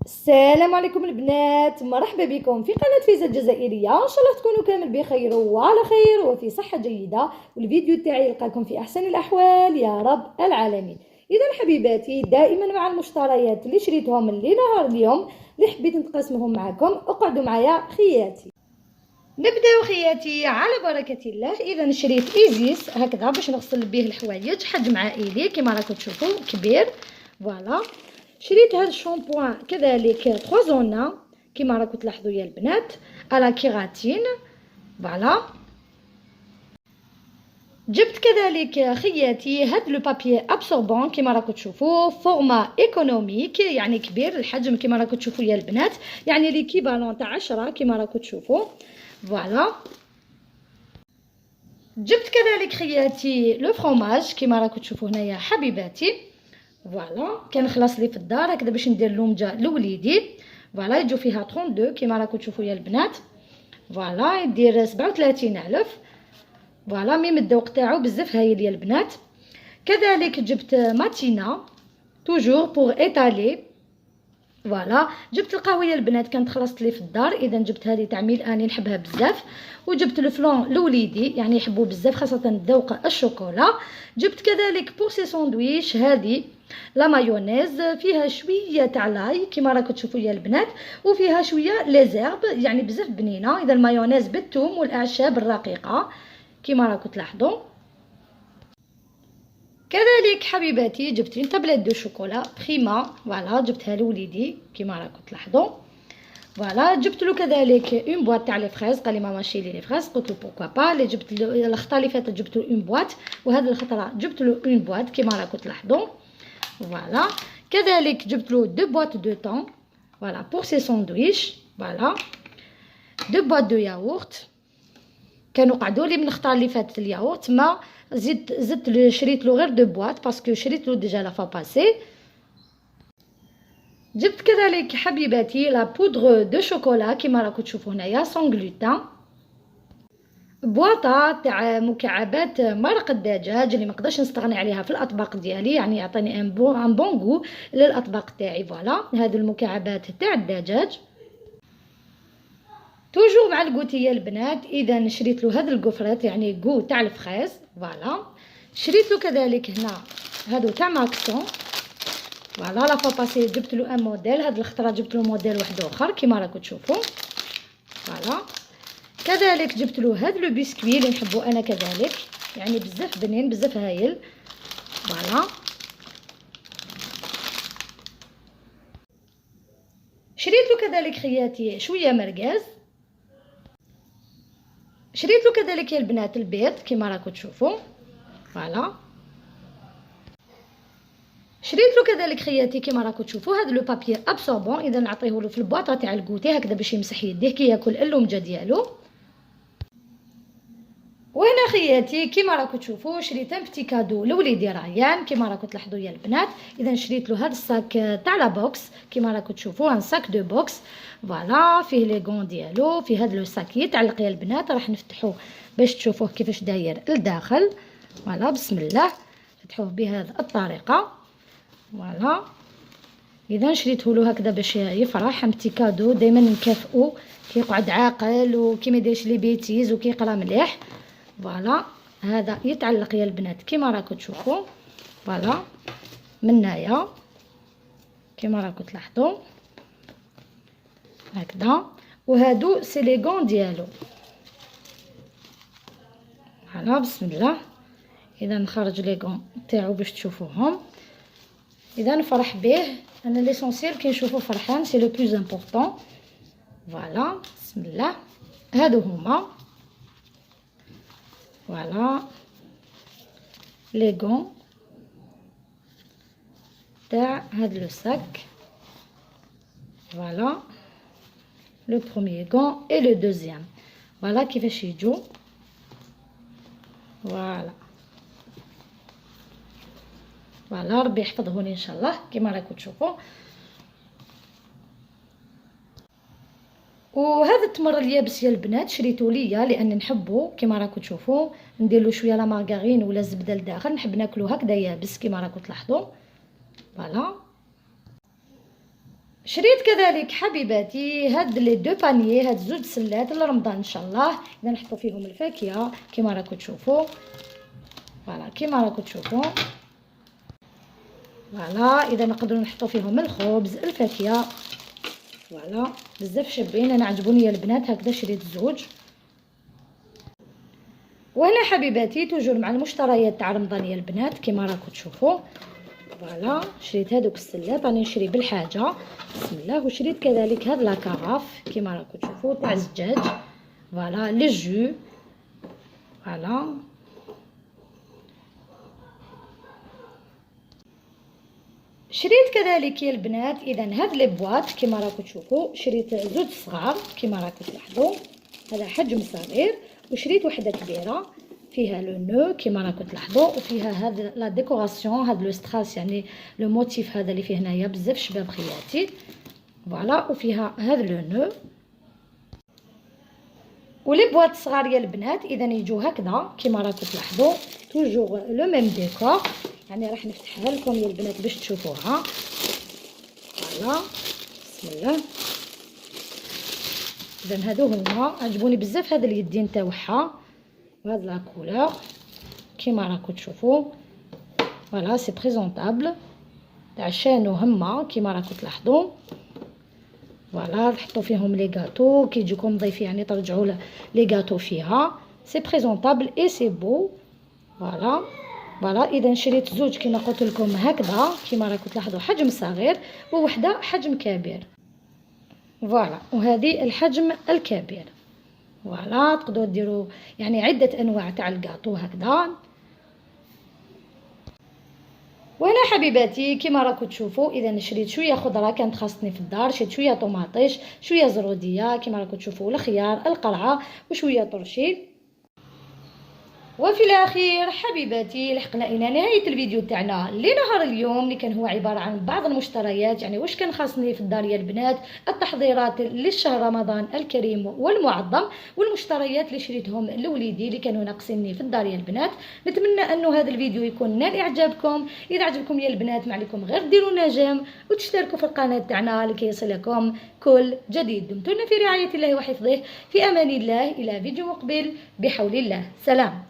السلام عليكم البنات، مرحبا بكم في قناة فيزا الجزائرية. ان شاء الله تكونوا كامل بخير وعلى خير وفي صحة جيدة، والفيديو تاعي يلقاكم في احسن الاحوال يا رب العالمين. اذا حبيباتي، دائما مع المشتريات اللي شريتهم اللي نهار اليوم اللي حبيت نتقاسمهم معكم، اقعدوا معايا خياتي. نبداو خياتي على بركة الله. اذا شريت ايزيس هكذا باش نغسل به الحوايج، حجم عائلي كما راكم تشوفوا كبير. فوالا. شريت هذا الشامبوان كذلك 3 زونا كما راكم تلاحظوا يا البنات على كيراتين. فوالا. جبت كذلك خياتي هاد لو بابي ابسوربون كما راكم تشوفوا، فورما ايكونوميك يعني كبير الحجم كما راكم تشوفوا يا البنات، يعني ليكيفالون تاع 10 كما راكم تشوفوا. فوالا. جبت كذلك خياتي لو فرomاج كما راكم تشوفوا هنايا حبيباتي. فوالا. كان خلاص لي في الدار هكذا باش ندير لومجه لوليدي. فوالا. يجوا فيها 32 كما راكم تشوفوا يا البنات. فوالا. يدير 37 الف. فوالا. ميم الذوق تاعو بزاف هايل يا البنات. كذلك جبت ماتينا توجور بوغ ايطالي. فوالا. جبت القهوه يا البنات كانت خلصت لي في الدار، اذا جبت هذه تاع ميل اني نحبها بزاف. وجبت الفلون لوليدي يعني يحبوا بزاف خاصه ذوق الشوكولا. جبت كذلك بور سي ساندويش هذه لا مايونيز فيها شويه تاع لاي كما راكم تشوفوا يا البنات، وفيها شويه ليزيرب يعني بزاف بنينه. اذا المايونيز بالثوم والاعشاب الرقيقه كما راكم تلاحظوا. كذلك حبيباتي جبت لي طابلة دو شوكولا بريما. فوالا. جبتها لوليدي كما راكم تلاحظوا. فوالا. جبت له كذلك اون بواط تاع لي فريز، قال لي ماما شيلي لي فريز، قلت له بوركوا با. اللي جبت له الخطره اللي فاتت جبت له اون بواط، وهذه الخطره جبت له اون بواط كما راكم تلاحظوا. فوالا. كذلك جبت له دو بواط دو طون فوالا بور سي ساندويش. فوالا. دو بواط دو ياغورت، كانوا قعدوا لي من الخطره اللي فاتت الياغورت، ما زدت شريت له غير دو بواط باسكو شريت له ديجا لا فا باسي. جبت كذلك حبيباتي لا بودر دو شوكولا كما راكم تشوفوا هنايا سون غلوتان. بواطه تاع مكعبات مرق الدجاج اللي ما نقدرش نستغني عليها في الاطباق ديالي، يعني يعطيني ان بون للاطباق تاعي. فوالا. هذه المكعبات تاع الدجاج توجور مع الكوتيه البنات. اذا شريت له هذا الكفرات يعني كو تاع الفريز. فوالا. شريت له كذلك هنا هادو تاع ماكسون. فوالا. لا فوا باسي جبت له ان موديل، هاد الخطره جبت له موديل واحد اخر كما راكم تشوفوا. فوالا. كذلك جبت له هاد لو بسكوي اللي نحبو انا كذلك، يعني بزاف بنين بزاف هايل. فوالا. شريت له كذلك خياتي شويه مرقاز. شريت له كذلك يا البنات البيض كما راكم تشوفوا. فوالا. شريت له كذلك خياتي كما راكم تشوفوا هذا لو بابي ابسوربون، اذا نعطيه له في البواطه تاع الكوتي هكذا باش يمسح يديه كي ياكل اللومجه ديالو. وهنا خياتي كما راكم تشوفوا شريت ان بتي كادو لوليدي ريان كما راكم تلاحظوا يا البنات. اذا شريت له هذا الصاك تاع لا بوكس كما راكم تشوفوا، ان صاك دو بوكس. فوالا. فيه لي غون ديالو، فيه هذا لو صاك يتعلق يا البنات، راح نفتحوه باش تشوفوه كيفاش داير لداخل. فوالا. بسم الله. فتحوه بهذه الطريقه. فوالا. اذا شريته له هكذا باش يفرح، ان بتي كادو دائما نكافئو كيقعد عاقل وكي ما يديرش لي بيتيز وكيقرا مليح. فوالا. هذا يتعلق يا البنات كما راكم تشوفوا. فوالا. من هنايا كما راكم تلاحظوا هكذا. وهادو سي لي غون ديالو. فوالا. بسم الله. اذا نخرج لي غون تاعو باش تشوفوهم. اذا نفرح به انا ليسونسيال كي نشوفو فرحان سي لو بلوز امبورطون. فوالا. بسم الله. هادو هما. فوالا لي غون تاع هاد لو ساك. فوالا. لو بروميير غون اي لو دوزيام. فوالا كيفاش يجو. فوالا. فوالا. ربي يحفظه لي ان شاء الله كما راكم تشوفوا. وهذا التمر اليابس يا البنات شريته ليا لان نحبه كما راكم تشوفوا، ندير له شويه لا مارغرين ولا الزبده لداخل، نحب ناكلو هكذا يابس كما راكم تلاحظوا. فوالا. شريت كذلك حبيباتي هاد لي دو بانيي، هاد زوج سلات لرمضان ان شاء الله. اذا نحطوا فيهم الفاكهه كما راكم تشوفوا. فوالا كما راكم تشوفوا. فوالا اذا نقدروا نحطوا فيهم الخبز الفاكهه. فوالا بزاف شابين، انا عجبوني البنات هكذا شريت زوج. وهنا حبيباتي توجور مع المشتريات تاع رمضان يا البنات كما راكم تشوفوا. فوالا شريت هذوك السلات، راني نشري بالحاجه بسم الله. وشريت كذلك هاد لاكاراف كما راكم تشوفوا تاع الزجاج. فوالا لي جو. فوالا شريت كذلك يا البنات اذا هاد لي بواط كما راكم تشوفوا. شريت زوج صغار كما راكم تلاحظوا، هذا حجم صغير. وشريت وحده كبيره فيها لو نو كما راكم تلاحظوا، وفيها هاد لا ديكوراسيون، هاد لو ستراس يعني لو موتيف هذا اللي فيه هنايا بزاف شباب خياتي. فوالا وفيها هاد لو نو. ولي بواط صغار يا البنات اذا يجوا هكذا كما راكم تلاحظوا توجور لو ميم ديكور. يعني راح نفتحها لكم يا البنات باش تشوفوها. فوالا بسم الله. اذا هادو هما عجبوني بزاف هاد اليدين تاعها وهاد لا كولور كيما راكم تشوفوا. فوالا سي بريزونطابل تاع شانو هما كيما راكم تلاحظوا. فوالا تحطوا فيهم لي غاتو كي يجيكم ضيف يعني ترجعوا لي غاتو فيها. سي بريزونطابل اي سي بو. فوالا فوالا اذا شريت زوج كيما قلت لكم هكذا كيما راكم تلاحظوا حجم صغير ووحده حجم كبير. فوالا وهذه الحجم الكبير. فوالا تقدروا ديروا يعني عده انواع تاع الكاطو هكذا. وهنا حبيباتي كما راكم تشوفوا اذا شريت شويه خضره كانت خاصني في الدار. شريت شويه طوماطيش شويه زروديه كما راكم تشوفوا الخيار القرعه وشويه طرشيل. وفي الاخير حبيباتي لحقنا الى نهايه الفيديو تاعنا لنهار اليوم اللي كان هو عباره عن بعض المشتريات يعني واش كان خاصني في الدار يا البنات، التحضيرات للشهر رمضان الكريم والمعظم، والمشتريات اللي شريتهم لوليدي اللي كانوا ناقصيني في الدار يا البنات. نتمنى انه هذا الفيديو يكون نال اعجابكم. اذا عجبكم يا البنات ما عليكم غير ديروا نجم وتشتركوا في القناه تاعنا لكي يصلكم كل جديد. دمتم في رعايه الله وحفظه، في امان الله، الى فيديو مقبل بحول الله. سلام.